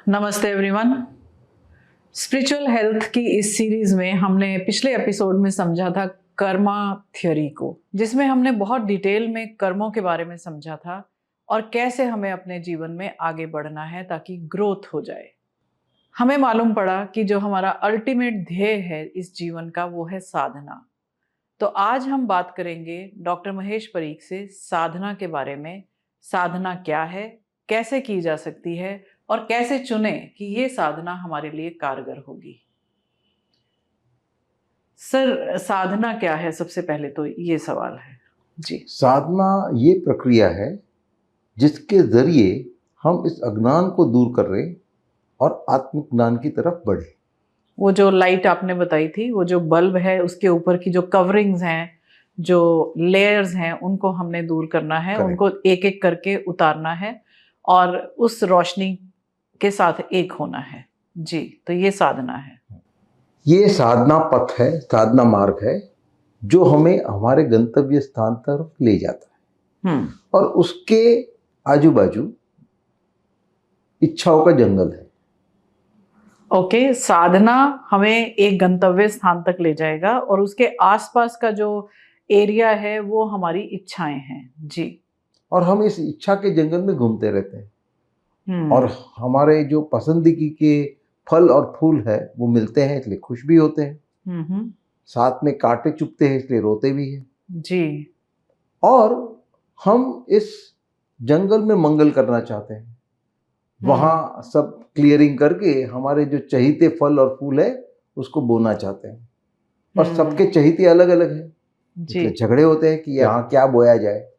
नमस्ते everyone. Spiritual health की इस सीरीज में हमने पिछले एपिसोड में समझा था कर्मा थ्योरी को, जिसमें हमने बहुत डिटेल में कर्मों के बारे में समझा था और कैसे हमें अपने जीवन में आगे बढ़ना है ताकि ग्रोथ हो जाए। हमें मालूम पड़ा कि जो हमारा अल्टीमेट ध्येय है इस जीवन का वो है साधना। तो आज हम बात करेंगे डॉक्टर महेश परीख से साधना के बारे में। साधना क्या है, कैसे की जा सकती है और कैसे चुने कि ये साधना हमारे लिए कारगर होगी। सर, साधना क्या है? सबसे पहले तो ये सवाल है जी। साधना ये प्रक्रिया है जिसके जरिए हम इस अज्ञान को दूर कर रहे और आत्मज्ञान की तरफ बढ़े। वो जो लाइट आपने बताई थी, वो जो बल्ब है उसके ऊपर की जो कवरिंग्स हैं, जो लेयर्स हैं, उनको हमने दूर करना है। Correct. उनको एक एक करके उतारना है और उस रोशनी के साथ एक होना है जी। तो ये साधना है। ये साधना पथ है, साधना मार्ग है जो हमें हमारे गंतव्य स्थान तरफ ले जाता है। और उसके आजू बाजू इच्छाओं का जंगल है। ओके, साधना हमें एक गंतव्य स्थान तक ले जाएगा और उसके आसपास का जो एरिया है वो हमारी इच्छाएं हैं जी। और हम इस इच्छा के जंगल में घूमते रहते हैं और हमारे जो पसंदीदा के फल और फूल है वो मिलते हैं, इसलिए खुश भी होते हैं। साथ में कांटे चुभते हैं, इसलिए रोते भी हैं जी। और हम इस जंगल में मंगल करना चाहते हैं। वहाँ सब क्लियरिंग करके हमारे जो चहीते फल और फूल है उसको बोना चाहते हैं। और सबके चहीते अलग अलग है, इसलिए झगड़े होते हैं कि यहाँ क्या बोया जाए।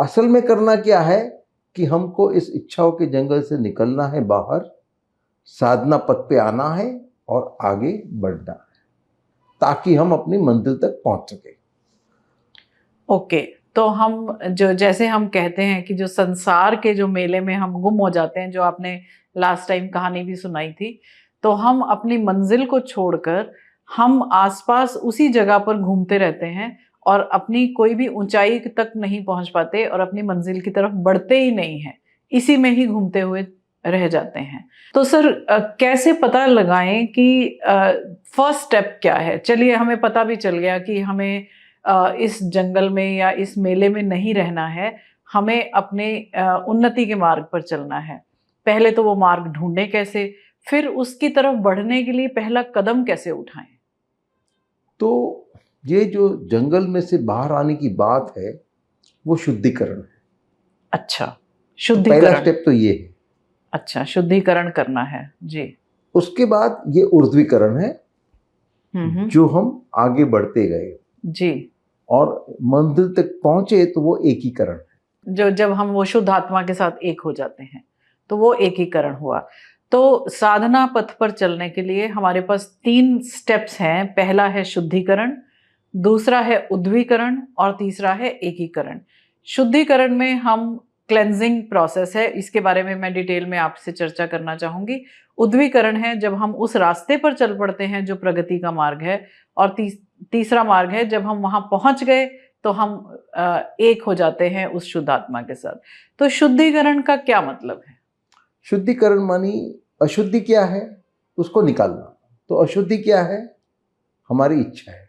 असल में करना क्या है कि हमको इस इच्छाओं के जंगल से निकलना है बाहर, साधना पथ पे आना है और आगे बढ़ना है ताकि हम अपनी मंजिल तक पहुंच सके। ओके, तो हम जैसे हम कहते हैं कि जो संसार के जो मेले में हम गुम हो जाते हैं, जो आपने लास्ट टाइम कहानी भी सुनाई थी, तो हम अपनी मंजिल को छोड़कर हम आसपास उसी जगह पर घूमते रहते हैं और अपनी कोई भी ऊंचाई तक नहीं पहुंच पाते और अपनी मंजिल की तरफ बढ़ते ही नहीं हैं, इसी में ही घूमते हुए रह जाते हैं। तो सर, कैसे पता लगाएं कि फर्स्ट स्टेप क्या है? चलिए, हमें पता भी चल गया कि हमें इस जंगल में या इस मेले में नहीं रहना है, हमें अपने उन्नति के मार्ग पर चलना है। पहले तो वो मार्ग ढूंढे कैसे, फिर उसकी तरफ बढ़ने के लिए पहला कदम कैसे उठाएं? तो ये जो जंगल में से बाहर आने की बात है वो शुद्धिकरण है। अच्छा, शुद्धिकरण, पहला स्टेप तो ये है। अच्छा, शुद्धिकरण करना है जी। उसके बाद ये ऊर्ध्वीकरण है जो हम आगे बढ़ते गए जी और मंजिल तक पहुंचे तो वो एकीकरण है। जो जब हम वो शुद्ध आत्मा के साथ एक हो जाते हैं तो वो एकीकरण हुआ। तो साधना पथ पर चलने के लिए हमारे पास 3 स्टेप्स हैं। पहला है शुद्धिकरण, दूसरा है उद्वीकरण और तीसरा है एकीकरण। शुद्धिकरण में हम क्लेंजिंग प्रोसेस है, इसके बारे में मैं डिटेल में आपसे चर्चा करना चाहूंगी। उद्वीकरण है जब हम उस रास्ते पर चल पड़ते हैं जो प्रगति का मार्ग है, और तीसरा मार्ग है जब हम वहां पहुंच गए तो हम एक हो जाते हैं उस शुद्ध आत्मा के साथ। तो शुद्धिकरण का क्या मतलब है? शुद्धिकरण मानी अशुद्धि क्या है उसको निकालना। तो अशुद्धि क्या है? हमारी इच्छा है।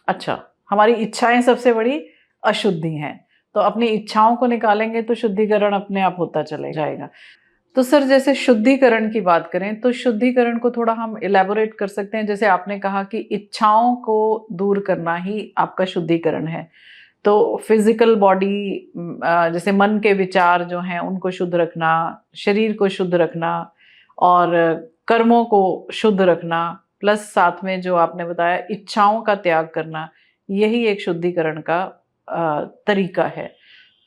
अच्छा, हमारी इच्छाएं सबसे बड़ी अशुद्धि हैं। तो अपनी इच्छाओं को निकालेंगे तो शुद्धिकरण अपने आप होता चले जाएगा। तो सर, जैसे शुद्धिकरण की बात करें तो शुद्धिकरण को थोड़ा हम इलेबोरेट कर सकते हैं। जैसे आपने कहा कि इच्छाओं को दूर करना ही आपका शुद्धिकरण है। तो फिजिकल बॉडी, जैसे मन के विचार जो हैं उनको शुद्ध रखना, शरीर को शुद्ध रखना और कर्मों को शुद्ध रखना, प्लस साथ में जो आपने बताया इच्छाओं का त्याग करना, यही एक शुद्धिकरण का तरीका है।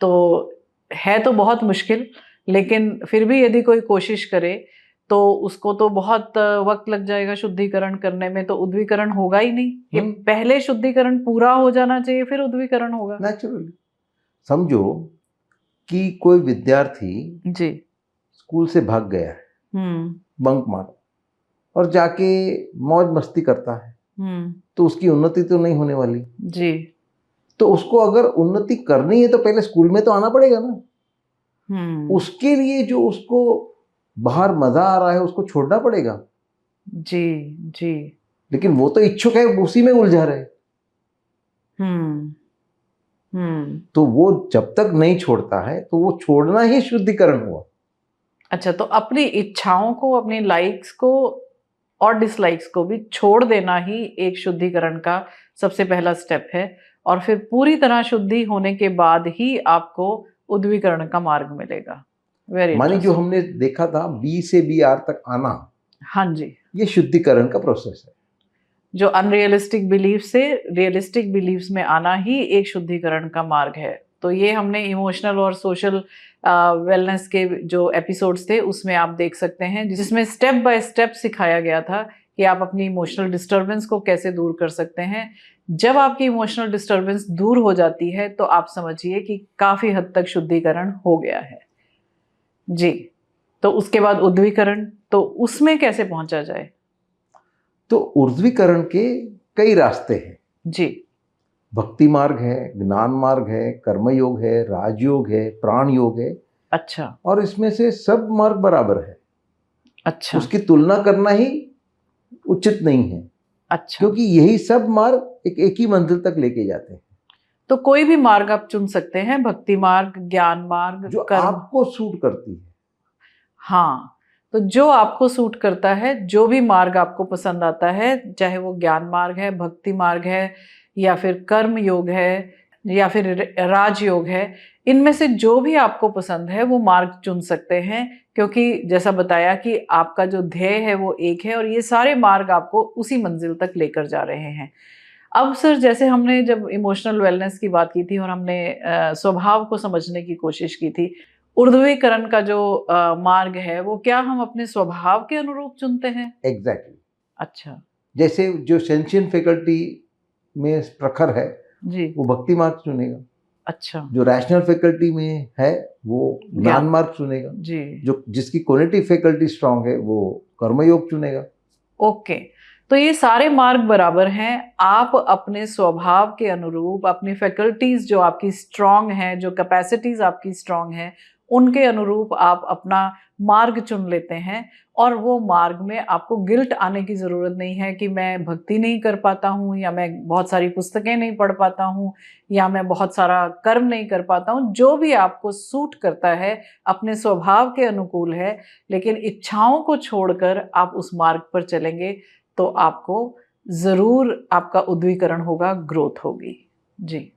तो है तो बहुत मुश्किल, लेकिन फिर भी यदि कोई कोशिश करे तो उसको तो बहुत वक्त लग जाएगा शुद्धिकरण करने में। तो उद्वीकरण होगा ही नहीं, कि पहले शुद्धिकरण पूरा हो जाना चाहिए फिर उद्वीकरण होगा। नेचुरली समझो कि कोई विद्यार्थी जी स्कूल से भाग गया है, बंक मारो और जाके मौज मस्ती करता है, तो उसकी उन्नति तो नहीं होने वाली जी। तो उसको अगर उन्नति करनी है तो पहले स्कूल में तो आना पड़ेगा ना। उसके लिए जो उसको बाहर मजा आ रहा है उसको छोड़ना पड़ेगा, जी जी। लेकिन वो तो इच्छुक है, उसी में उलझा रहे। हम्म हम्म। तो वो जब तक नहीं छोड़ता है तो वो छोड़ना ही शुद्धिकरण हुआ। अच्छा, तो अपनी इच्छाओं को, अपनी लाइक्स को और डिसलाइक्स को भी छोड़ देना ही एक शुद्धिकरण का सबसे पहला स्टेप है, और फिर पूरी तरह शुद्धि होने के बाद ही आपको उद्वीकरण का मार्ग मिलेगा। वेरी मानी जो इंटरेस्टिंग। हमने देखा था बी से बी आर तक आना, हाँ जी। ये शुद्धिकरण का प्रोसेस है। जो अनरियलिस्टिक बिलीफ से रियलिस्टिक बिलीफ्स में आना ही एक शुद्धिकरण का मार्ग है। तो ये हमने इमोशनल और सोशल वेलनेस के जो एपिसोड्स थे उसमें आप देख सकते हैं, जिसमें स्टेप बाय स्टेप सिखाया गया था कि आप अपनी इमोशनल डिस्टर्बेंस को कैसे दूर कर सकते हैं। जब आपकी इमोशनल डिस्टर्बेंस दूर हो जाती है तो आप समझिए कि काफी हद तक शुद्धिकरण हो गया है जी। तो उसके बाद उद्वीकरण, तो उसमें कैसे पहुंचा जाए? तो ऊर्ध्वीकरण के कई रास्ते हैं। जी। भक्ति मार्ग है, ज्ञान मार्ग है, कर्मयोग है, राजयोग है, प्राण योग है। अच्छा और इसमें से सब मार्ग बराबर है। अच्छा उसकी तुलना करना ही उचित नहीं है, अच्छा। क्योंकि यही सब मार्ग एक ही मंजिल तक लेके जाते हैं। तो कोई भी मार्ग आप चुन सकते हैं, भक्ति मार्ग, ज्ञान मार्ग, जो कर्म। आपको सूट करती है। हाँ, तो जो आपको सूट करता है, जो भी मार्ग आपको पसंद आता है, चाहे वो ज्ञान मार्ग है, भक्ति मार्ग है, या फिर कर्म योग है, या फिर राजयोग है, इनमें से जो भी आपको पसंद है वो मार्ग चुन सकते हैं, क्योंकि जैसा बताया कि आपका जो ध्येय है वो एक है और ये सारे मार्ग आपको उसी मंजिल तक लेकर जा रहे हैं। अब सर, जैसे हमने जब इमोशनल वेलनेस की बात की थी और हमने स्वभाव को समझने की कोशिश की थी, ऊर्ध्वीकरण का जो मार्ग है वो क्या हम अपने स्वभाव के अनुरूप चुनते हैं? एग्जैक्टली। अच्छा जैसे जो सेंशियन फैकल्टी में प्रखर है जी। वो भक्ति मार्ग चुनेगा, अच्छा जो रैशनल फैकल्टी में है वो ज्ञान मार्ग चुनेगा, जी। जो जिसकी कॉग्निटिव फैकल्टी स्ट्रांग है वो कर्मयोग चुनेगा। ओके, तो ये सारे मार्ग बराबर हैं। आप अपने स्वभाव के अनुरूप, अपनी फैकल्टीज जो आपकी स्ट्रांग हैं, जो कैपेसिटीज आपकी स्ट्रांग हैं, उनके अनुरूप आप अपना मार्ग चुन लेते हैं, और वो मार्ग में आपको गिल्ट आने की ज़रूरत नहीं है कि मैं भक्ति नहीं कर पाता हूँ, या मैं बहुत सारी पुस्तकें नहीं पढ़ पाता हूँ, या मैं बहुत सारा कर्म नहीं कर पाता हूँ। जो भी आपको सूट करता है, अपने स्वभाव के अनुकूल है, लेकिन इच्छाओं को छोड़कर आप उस मार्ग पर चलेंगे तो आपको ज़रूर आपका उद्वीकरण होगा, ग्रोथ होगी जी।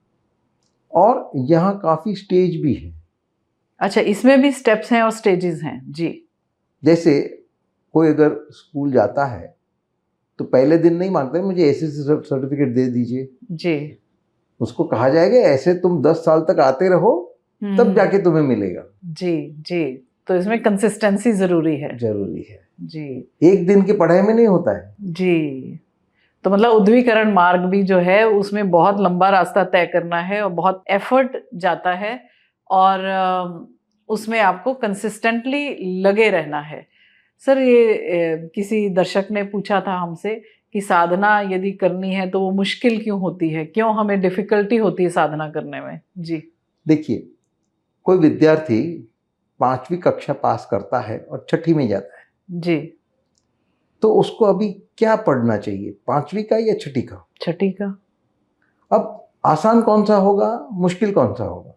और यहाँ काफी स्टेज भी है। अच्छा, इसमें भी स्टेप्स हैं और स्टेजेस हैं जी। जैसे कोई अगर स्कूल जाता है तो पहले दिन नहीं मांगते मुझे ऐसे सर्टिफिकेट दे दीजिए, जी। उसको कहा जाएगा ऐसे तुम 10 साल तक आते रहो तब जाके तुम्हें मिलेगा। जी जी। तो इसमें कंसिस्टेंसी जरूरी है। जरूरी है जी। एक दिन की पढ़ाई में नहीं होता है जी। तो मतलब उद्वीकरण मार्ग भी जो है उसमें बहुत लंबा रास्ता तय करना है और बहुत एफर्ट जाता है, और उसमें आपको कंसिस्टेंटली लगे रहना है। सर, ये किसी दर्शक ने पूछा था हमसे कि साधना यदि करनी है तो वो मुश्किल क्यों होती है, क्यों हमें डिफिकल्टी होती है साधना करने में? जी। देखिए, कोई विद्यार्थी 5वीं कक्षा पास करता है और 6ठी में जाता है जी। तो उसको अभी क्या पढ़ना चाहिए, 5वीं का या 6ठी का? 6ठी का। अब आसान कौन सा होगा, मुश्किल कौन सा होगा?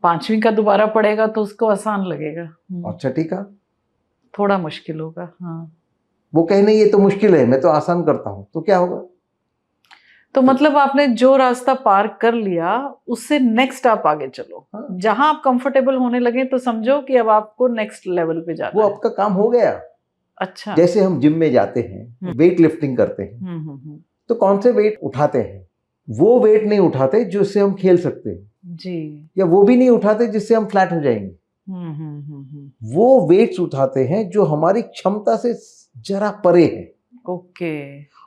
5वीं का दोबारा पढ़ेगा तो उसको आसान लगेगा। और 6ठी का थोड़ा मुश्किल होगा। हाँ। वो कहे नहीं ये तो मुश्किल है मैं तो आसान करता हूं, तो क्या होगा? तो मतलब आपने जो रास्ता पार कर लिया उससे नेक्स्ट आप आगे चलो। हाँ। जहां आप कंफर्टेबल होने लगे तो समझो कि अब आपको नेक्स्ट लेवल पे जाना वो है। आपका काम हो गया। अच्छा। जैसे हम जिम में जाते हैं, वेट लिफ्टिंग करते हैं, तो कौन से वेट उठाते हैं? वो वेट नहीं उठाते जिससे हम खेल सकते हैं जी। या वो भी नहीं उठाते जिससे हम फ्लैट हो जाएंगे। वो वेट्स उठाते हैं जो हमारी क्षमता से जरा परे है। ओके।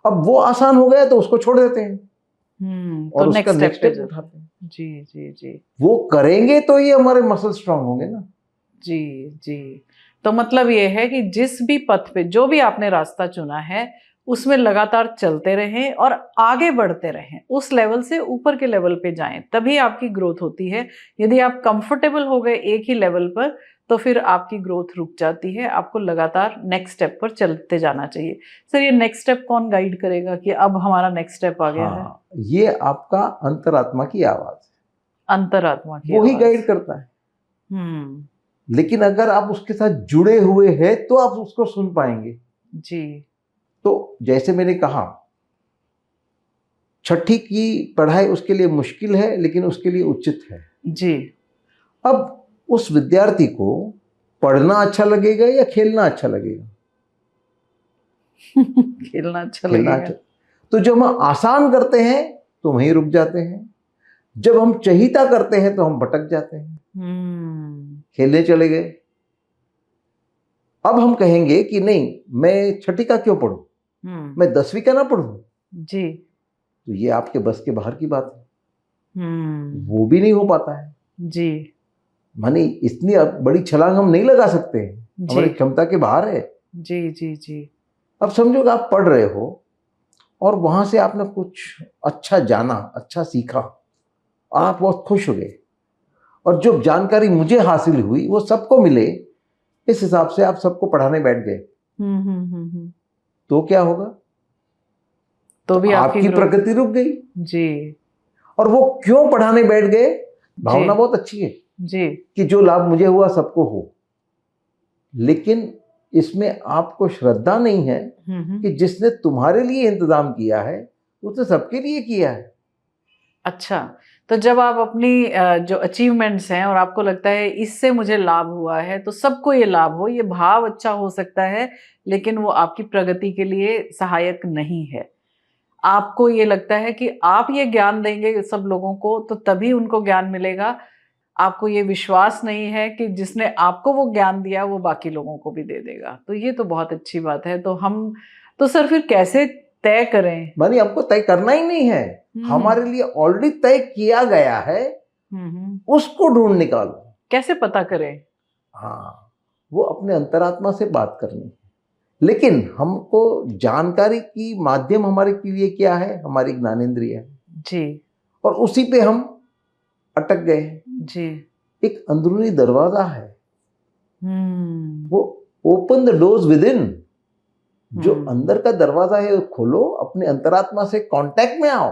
अब वो आसान हो गया तो उसको छोड़ देते हैं और तो उसका नेक्स्ट नेक्स्ट स्टेप स्टेप पे उठाते हैं। जी जी जी वो करेंगे तो ही हमारे मसल स्ट्रांग होंगे ना। जी जी। तो मतलब ये है कि जिस भी पथ पे जो भी आपने रास्ता चुना है उसमें लगातार चलते रहें और आगे बढ़ते रहें, उस लेवल से ऊपर के लेवल पे जाएं, तभी आपकी ग्रोथ होती है। यदि आप कंफर्टेबल हो गए एक ही लेवल पर तो फिर आपकी ग्रोथ रुक जाती है, आपको लगातार नेक्स्ट स्टेप पर चलते जाना चाहिए। सर ये नेक्स्ट स्टेप कौन गाइड करेगा कि अब हमारा नेक्स्ट स्टेप आ गया है? हाँ, ये आपका अंतरात्मा की आवाज है, अंतरात्मा की वो ही आवाज। गाइड करता है। हम्म। लेकिन अगर आप उसके साथ जुड़े हुए हैं तो आप उसको सुन पाएंगे। जी। तो जैसे मैंने कहा, छठी की पढ़ाई उसके लिए मुश्किल है लेकिन उसके लिए उचित है। जी। अब उस विद्यार्थी को पढ़ना अच्छा लगेगा या खेलना अच्छा लगेगा? खेलना अच्छा खेलना लगेगा। अच्छा। तो जब हम आसान करते हैं तो वहीं रुक जाते हैं, जब हम चहीता करते हैं तो हम भटक जाते हैं, खेलने चले गए। अब हम कहेंगे कि नहीं, मैं छठी का क्यों पढूं, मैं 10वीं का ना पढूं। जी। तो ये आपके बस के बाहर की बात है, वो भी नहीं हो पाता है। जी। माने इतनी बड़ी छलांग हम नहीं लगा सकते हैं, हमारी जी। क्षमता के बाहर है। जी। जी। जी। अब समझो कि आप पढ़ रहे हो और वहां से आपने कुछ अच्छा जाना, अच्छा सीखा, आप बहुत खुश हो गए, और जो जानकारी मुझे हासिल हुई वो सबको मिले, इस हिसाब से आप सबको पढ़ाने बैठ गए। तो क्या होगा? तो भी आपकी प्रगति रुक गई। जी। और वो क्यों पढ़ाने बैठ गए? भावना बहुत अच्छी है जी। कि जो लाभ मुझे हुआ सबको हो, लेकिन इसमें आपको श्रद्धा नहीं है कि जिसने तुम्हारे लिए इंतजाम किया है उसने सबके लिए किया है। अच्छा, तो जब आप अपनी जो अचीवमेंट्स हैं और आपको लगता है इससे मुझे लाभ हुआ है, तो सबको ये लाभ हो, ये भाव अच्छा हो सकता है, लेकिन वो आपकी प्रगति के लिए सहायक नहीं है। आपको ये लगता है कि आप ये ज्ञान देंगे सब लोगों को तो तभी उनको ज्ञान मिलेगा। आपको ये विश्वास नहीं है कि जिसने आपको वो ज्ञान दिया वो बाकी लोगों को भी दे देगा। तो ये तो बहुत अच्छी बात है। तो सर फिर कैसे तय करें? मानी हमको तय करना ही नहीं है, हमारे लिए ऑलरेडी तय किया गया है, उसको ढूंढ निकालो। कैसे पता करें? हाँ, वो अपने अंतरात्मा से बात करनी है। लेकिन हमको जानकारी की माध्यम हमारे लिए क्या है? हमारी ज्ञानेंद्रिय है जी। और उसी पे हम अटक गए जी। एक अंदरूनी दरवाजा है, वो open the doors with in. जो अंदर का दरवाजा है वो खोलो, अपने अंतरात्मा से कांटेक्ट में आओ,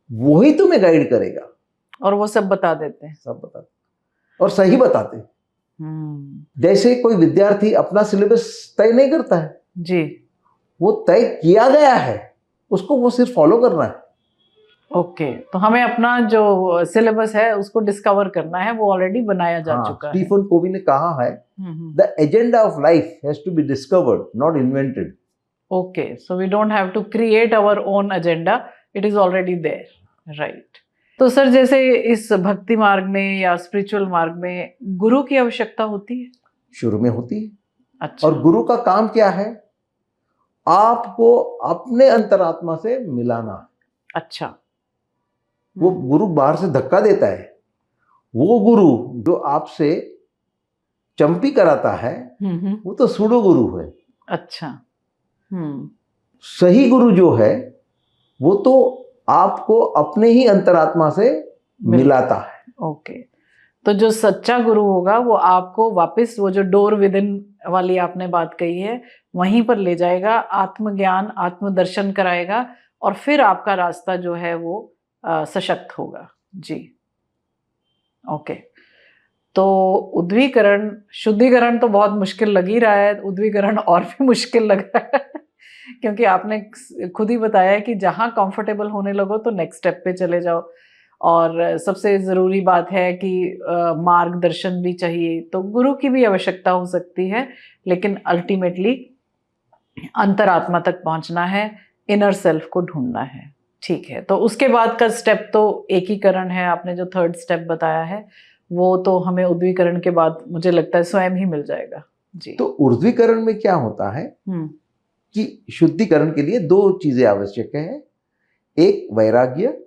वही तुम्हें गाइड करेगा। और वो सब बता देते हैं, सब बताते और सही बताते। जैसे कोई विद्यार्थी अपना सिलेबस तय नहीं करता है जी, वो तय किया गया है, उसको वो सिर्फ फॉलो करना है। ओके, तो हमें अपना जो सिलेबस है उसको डिस्कवर करना है, वो ऑलरेडी बनाया जा चुका है। स्टीफन कोवी ने कहा है, the agenda of life has to be discovered, not invented. Okay, so we don't have to create our own agenda, it is already there, right. तो सर जैसे इस भक्ति मार्ग में या स्पिरिचुअल मार्ग में गुरु की आवश्यकता होती है? शुरू में होती है। अच्छा। और गुरु का काम क्या है? आपको अपने अंतरात्मा से मिलाना। अच्छा। वो गुरु बाहर से धक्का देता है, वो गुरु जो आपसे चंपी कराता है वो तो सूडो गुरु है। अच्छा। सही गुरु जो है वो तो आपको अपने ही अंतरात्मा से मिलाता है। ओके, तो जो सच्चा गुरु होगा वो आपको वापस वो जो डोर विद इन वाली आपने बात कही है वहीं पर ले जाएगा, आत्मज्ञान आत्मदर्शन कराएगा, और फिर आपका रास्ता जो है वो सशक्त होगा। जी, ओके। तो उद्वीकरण, शुद्धिकरण तो बहुत मुश्किल लग ही रहा है, उद्वीकरण और भी मुश्किल लग रहा है क्योंकि आपने खुद ही बताया कि जहाँ कंफर्टेबल होने लगो तो नेक्स्ट स्टेप पे चले जाओ, और सबसे ज़रूरी बात है कि मार्गदर्शन भी चाहिए, तो गुरु की भी आवश्यकता हो सकती है, लेकिन अल्टीमेटली अंतरात्मा तक पहुंचना है, इनर सेल्फ को ढूंढना है। ठीक है, तो उसके बाद का स्टेप तो एकीकरण है। आपने जो थर्ड स्टेप बताया है वो तो हमें उद्वीकरण के बाद मुझे लगता है स्वयं ही मिल जाएगा। जी। तो ऊर्ध्वीकरण में क्या होता है कि शुद्धिकरण के लिए दो चीजें आवश्यक है, एक वैराग्य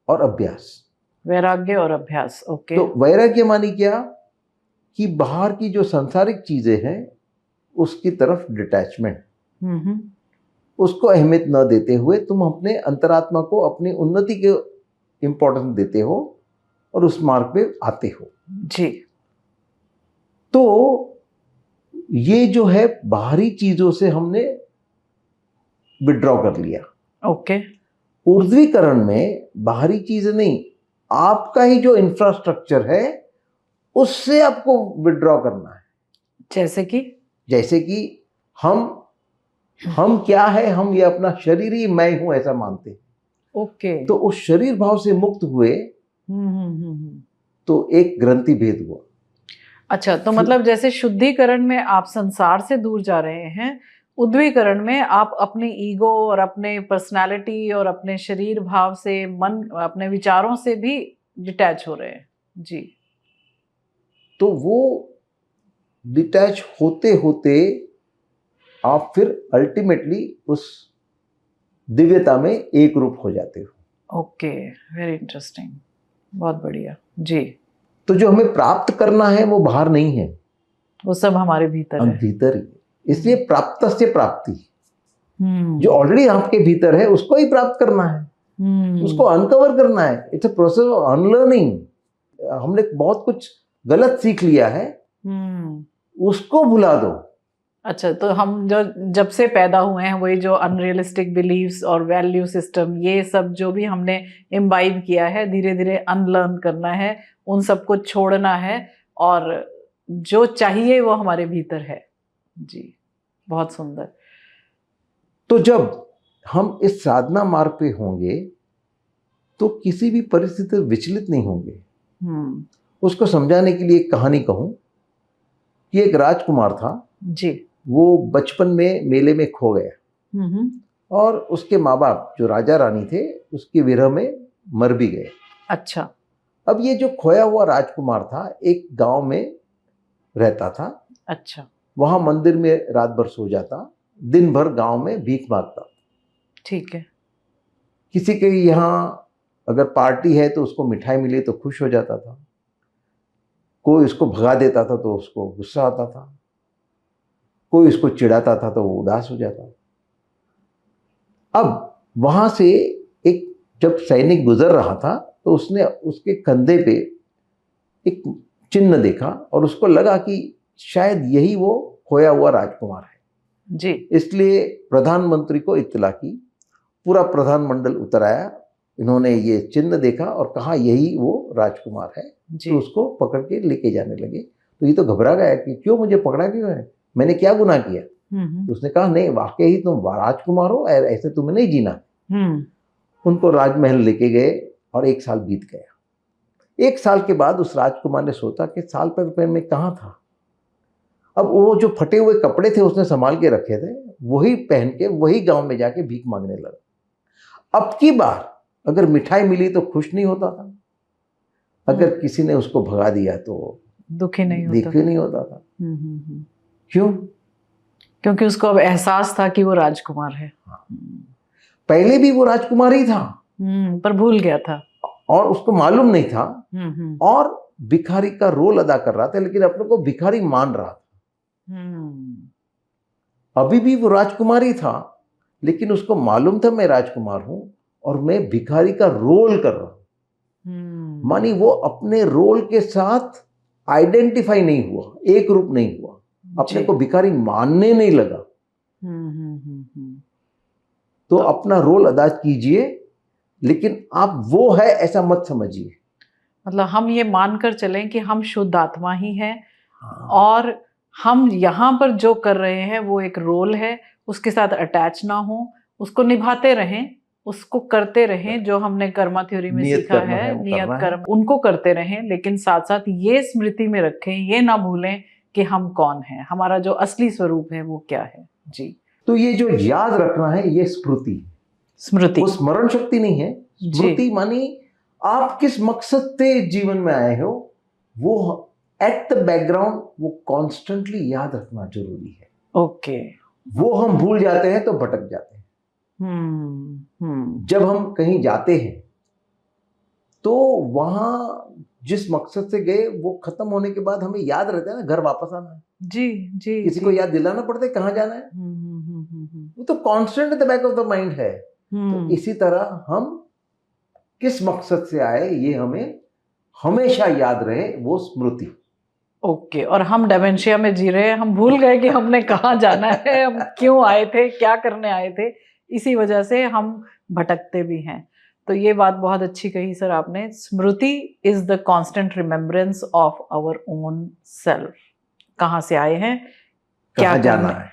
और अभ्यास। वैराग्य और अभ्यास, ओके। तो वैराग्य मानी क्या कि बाहर की जो सांसारिक चीजें हैं उसकी तरफ डिटैचमेंट, उसको अहमियत न देते हुए तुम अपने अंतरात्मा को अपनी उन्नति के इंपॉर्टेंस देते हो और उस मार्ग पे आते हो। जी। तो ये जो है बाहरी चीजों से हमने विड्रॉ कर लिया। ओके। ऊर्ध्वीकरण में बाहरी चीजें नहीं, आपका ही जो इंफ्रास्ट्रक्चर है उससे आपको विड्रॉ करना है। जैसे कि हम क्या है, हम ये अपना शरीर ही मैं हूं ऐसा मानते हैं। ओके। तो उस शरीर भाव से मुक्त हुए तो एक ग्रंथि भेद हुआ। अच्छा, तो मतलब जैसे शुद्धिकरण में आप संसार से दूर जा रहे हैं, उद्वीकरण में आप अपनी ईगो और अपने पर्सनालिटी और अपने शरीर भाव से, मन, अपने विचारों से भी डिटैच हो रहे हैं। जी। तो वो डिटैच होते होते आप फिर अल्टीमेटली उस दिव्यता में एक रूप हो जाते हो। ओके, वेरी इंटरेस्टिंग, बहुत बढ़िया। जी। तो जो हमें प्राप्त करना है वो बाहर नहीं है, वो सब हमारे भीतर हम है। भीतर ही। इसलिए प्राप्त से प्राप्ति, हम्म। जो ऑलरेडी आपके भीतर है उसको ही प्राप्त करना है, उसको अनकवर करना है। It's a process of unlearning. हमने बहुत कुछ गलत सीख लिया है, उसको भुला दो। अच्छा, तो हम जो जब से पैदा हुए हैं वही जो अनरियलिस्टिक बिलीव्स और वैल्यू सिस्टम, ये सब जो भी हमने इम्बाइब किया है, धीरे धीरे अनलर्न करना है, उन सबको छोड़ना है, और जो चाहिए वो हमारे भीतर है। जी, बहुत सुंदर। तो जब हम इस साधना मार्ग पे होंगे तो किसी भी परिस्थिति से विचलित नहीं होंगे। उसको समझाने के लिए एक कहानी कहूं कि एक राजकुमार था जी। वो बचपन में मेले में खो गया और उसके माँ बाप जो राजा रानी थे उसके विरह में मर भी गए। अच्छा। अब ये जो खोया हुआ राजकुमार था एक गांव में रहता था। अच्छा। वहां मंदिर में रात भर सो जाता, दिन भर गांव में भीख मांगता। ठीक है। किसी के यहाँ अगर पार्टी है तो उसको मिठाई मिले तो खुश हो जाता था, कोई उसको भगा देता था तो उसको गुस्सा आता था, कोई उसको चिढ़ाता था तो वो उदास हो जाता। अब वहां से एक जब सैनिक गुजर रहा था तो उसने उसके कंधे पे एक चिन्ह देखा और उसको लगा कि शायद यही वो खोया हुआ राजकुमार है। जी। इसलिए प्रधानमंत्री को इत्तला की, पूरा प्रधानमंडल उतर आया, इन्होंने ये चिन्ह देखा और कहा यही वो राजकुमार है। तो उसको पकड़ के लेके जाने लगे। तो ये तो घबरा गया कि क्यों मुझे पकड़ा क्यों है, मैंने क्या गुनाह किया। तो उसने कहा नहीं, वाकई ही तुम राजकुमार हो, ऐसे तुम्हें नहीं जीना। उनको राजमहल लेके गए और 1 साल बीत गया। 1 साल के बाद उस राजकुमार ने सोचा कि साल पहले मैं कहाँ था। अब वो जो फटे हुए कपड़े थे उसने संभाल के रखे थे, वही पहन के वही गांव में जाके भीख मांगने लगा। अब की बार अगर मिठाई मिली तो खुश नहीं होता था, अगर किसी ने उसको भगा दिया तो दुखी नहीं होता था। क्यों? क्योंकि उसको अब एहसास था कि वो राजकुमार है। पहले भी वो राजकुमार ही था, पर भूल गया था और उसको मालूम नहीं था, और भिखारी का रोल अदा कर रहा था, लेकिन अपने को भिखारी मान रहा था। अभी भी वो राजकुमार ही था, लेकिन उसको मालूम था मैं राजकुमार हूं और मैं भिखारी का रोल कर रहा हूं। मानी वो अपने रोल के साथ आइडेंटिफाई नहीं हुआ, एक रूप नहीं हुआ, अपने को भिखारी मानने नहीं लगा। तो अपना रोल अदा कीजिए, लेकिन आप वो है ऐसा मत समझिए। मतलब हम ये मानकर चलें कि हम शुद्ध आत्मा ही हैं, और हम यहाँ पर जो कर रहे हैं वो एक रोल है, उसके साथ अटैच ना हो, उसको निभाते रहें, उसको करते रहें जो हमने कर्मा थ्योरी में सीखा है, नियत कर्म उनको करते रहें, लेकिन साथ साथ ये स्मृति में रखें, ये ना भूलें कि हम कौन हैं, हमारा जो असली स्वरूप है वो क्या है। जी। तो ये जो याद रखना है ये स्मृति, वो स्मरण शक्ति नहीं है। स्मृति मानी आप किस मकसद से जीवन में आए हो, वो एट द बैकग्राउंड वो कॉन्स्टेंटली याद रखना जरूरी है। ओके। वो हम भूल जाते हैं तो भटक जाते हैं। जब हम कहीं जाते हैं तो वहां जिस मकसद से गए वो खत्म होने के बाद हमें याद रहता है ना, घर वापस आना है। जी। किसी को याद दिलाना पड़ता है कहाँ जाना है, वो तो constant at the back of the mind है। तो इसी तरह हम किस मकसद से आए ये हमें हमेशा याद रहे, वो स्मृति। ओके, और हम डेमेंशिया में जी रहे हैं, हम भूल गए कि हमने कहाँ जाना है, हम क्यों आए थे, क्या करने आए थे। इसी वजह से हम भटकते भी हैं। तो ये बात बहुत अच्छी कही सर आपने। Smriti is the constant remembrance of our own self. कहाँ से आए हैं, क्या कहाँ जाना है।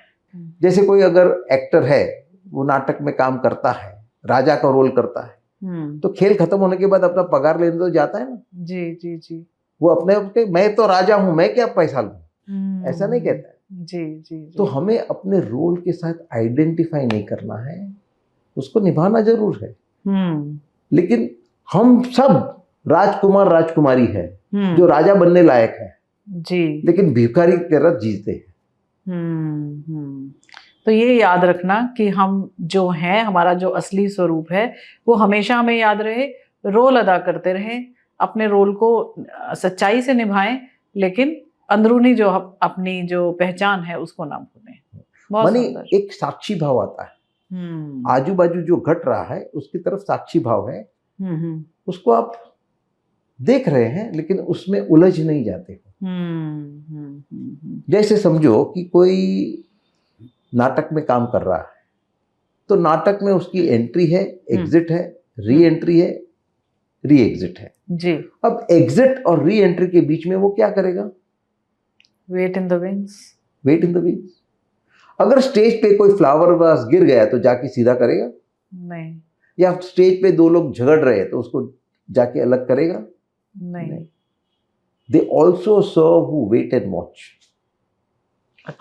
जैसे कोई अगर एक्टर है, वो नाटक में काम करता है, राजा का रोल करता है, तो खेल खत्म होने के बाद अपना पगार लेने तो जाता है ना। जी जी जी। वो अपने मैं तो राजा हूं, मैं क्या पैसा लूं, ऐसा नहीं कहता है। जी जी। तो हमें अपने रोल के साथ आइडेंटिफाई नहीं करना है, उसको निभाना जरूर है, लेकिन हम सब राजकुमार राजकुमारी है जो राजा बनने लायक है जी, लेकिन भिखारी की तरह जीते हैं। तो ये याद रखना कि हम जो हैं, हमारा जो असली स्वरूप है वो हमेशा हमें याद रहे, रोल अदा करते रहें, अपने रोल को सच्चाई से निभाएं, लेकिन अंदरूनी जो अपनी जो पहचान है उसको ना भूलें। बहुत मानी सुंदर। एक साक्षी भाव आता है, आजू बाजू जो घट रहा है उसकी तरफ साक्षी भाव है, उसको आप देख रहे हैं लेकिन उसमें उलझ नहीं जाते हो। जैसे समझो कि कोई नाटक में काम कर रहा है, तो नाटक में उसकी एंट्री है, एग्जिट है, री एंट्री है, री एग्जिट है जी। अब एग्जिट और री एंट्री के बीच में वो क्या करेगा? Wait in the wings. Wait in the wings. अगर स्टेज पे कोई फ्लावर वास गिर गया तो जाके सीधा करेगा? नहीं। या स्टेज पे दो लोग झगड़ रहे हैं तो उसको जाके अलग करेगा? नहीं। They also serve who wait and watch.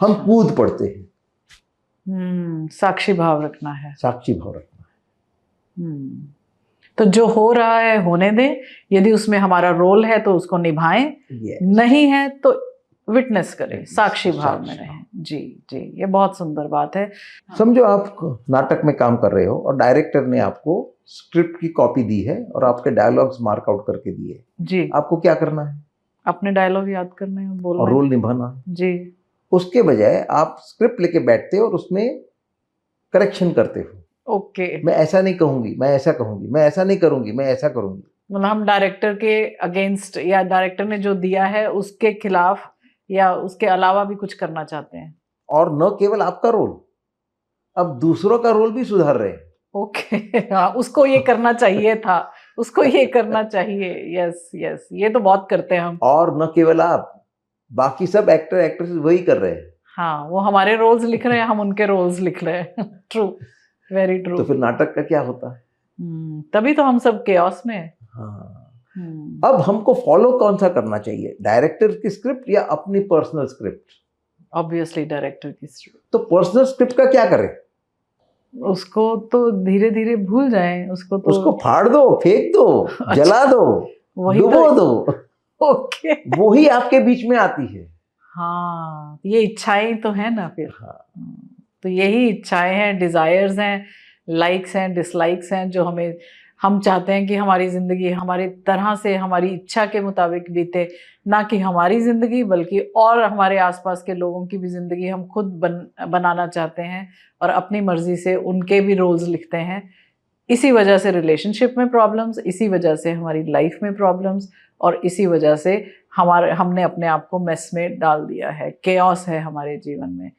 हम कूद पड़ते हैं। साक्षी भाव रखना है। साक्षी भाव रखना है। तो जो हो रहा है होने दें, यदि उसमें हमारा रोल है तो उसको निभाएं, नहीं है तो विटनेस करें, साक्षी भाव में रहें। जी जी, ये बहुत सुंदर बात है। समझो आप नाटक में काम कर रहे हो और डायरेक्टर ने आपको स्क्रिप्ट की कॉपी दी है और आपके डायलॉग्स मार्क आउट करके दिए जी। आपको क्या करना है? अपने डायलॉग याद करने हैं, बोलना और रोल निभाना है जी। उसके बजाय आप स्क्रिप्ट लेके बैठते हो और उसमें करेक्शन करते हो। ओके। मैं ऐसा नहीं कहूंगी, मैं ऐसा कहूंगी, मैं ऐसा नहीं करूंगी, मैं ऐसा करूंगी। मतलब हम डायरेक्टर के अगेंस्ट या डायरेक्टर ने जो दिया है उसके खिलाफ या उसके अलावा भी कुछ करना चाहते हैं। और न केवल आपका रोल, अब दूसरों का रोल भी सुधार रहे हैं। ओके। हाँ, उसको ये करना चाहिए था, उसको ये करना चाहिए। यस यस, ये तो बहुत करते हैं हम। और न केवल आप, बाकी सब एक्टर एक्ट्रेस वही कर रहे हैं। हाँ, वो हमारे रोल्स लिख रहे हैं, हम उनके रोल्स लिख रहे हैं। True, very true. तो फिर नाटक का क्या होता है? तभी तो हम सब केओस में हैं। हाँ। अब हमको फॉलो कौन सा करना चाहिए, डायरेक्टर की स्क्रिप्ट या अपनी पर्सनल स्क्रिप्ट? ऑब्वियसली डायरेक्टर की स्क्रिप्ट। तो पर्सनल स्क्रिप्ट का क्या करें? उसको तो धीरे धीरे भूल जाएं, उसको तो उसको फाड़ दो, फेंक दो, जला दो, डुबो दो। ओके। वही आपके बीच में आती है। हाँ, ये इच्छाएं तो है ना फिर। हाँ। तो यही इच्छाएं हैं, डिजायर्स हैं, लाइक्स हैं, डिसलाइक्स हैं, जो हम चाहते हैं कि हमारी जिंदगी हमारी तरह से, हमारी इच्छा के मुताबिक बीते, ना कि हमारी जिंदगी बल्कि और हमारे आसपास के लोगों की भी जिंदगी हम खुद बनाना चाहते हैं और अपनी मर्जी से उनके भी रोल्स लिखते हैं। इसी वजह से रिलेशनशिप में प्रॉब्लम्स, इसी वजह से हमारी लाइफ में प्रॉब्लम्स, और इसी वजह से हमने अपने आप को मेस में डाल दिया है, केओस है हमारे जीवन में।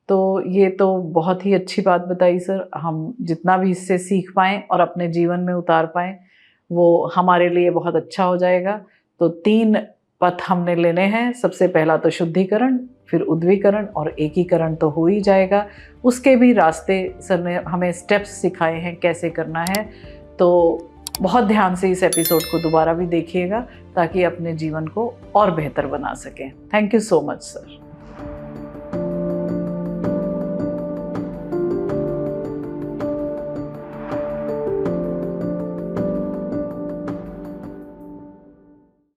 तो ये तो बहुत ही अच्छी बात बताई सर। हम जितना भी इससे सीख पाएँ और अपने जीवन में उतार पाएँ वो हमारे लिए बहुत अच्छा हो जाएगा। तो 3 पथ हमने लेने हैं। सबसे पहला तो शुद्धिकरण, फिर उद्वीकरण और एकीकरण तो हो ही जाएगा। उसके भी रास्ते सर ने हमें स्टेप्स सिखाए हैं कैसे करना है। तो बहुत ध्यान से इस एपिसोड को दोबारा भी देखिएगा ताकि अपने जीवन को और बेहतर बना सकें। Thank you so much sir.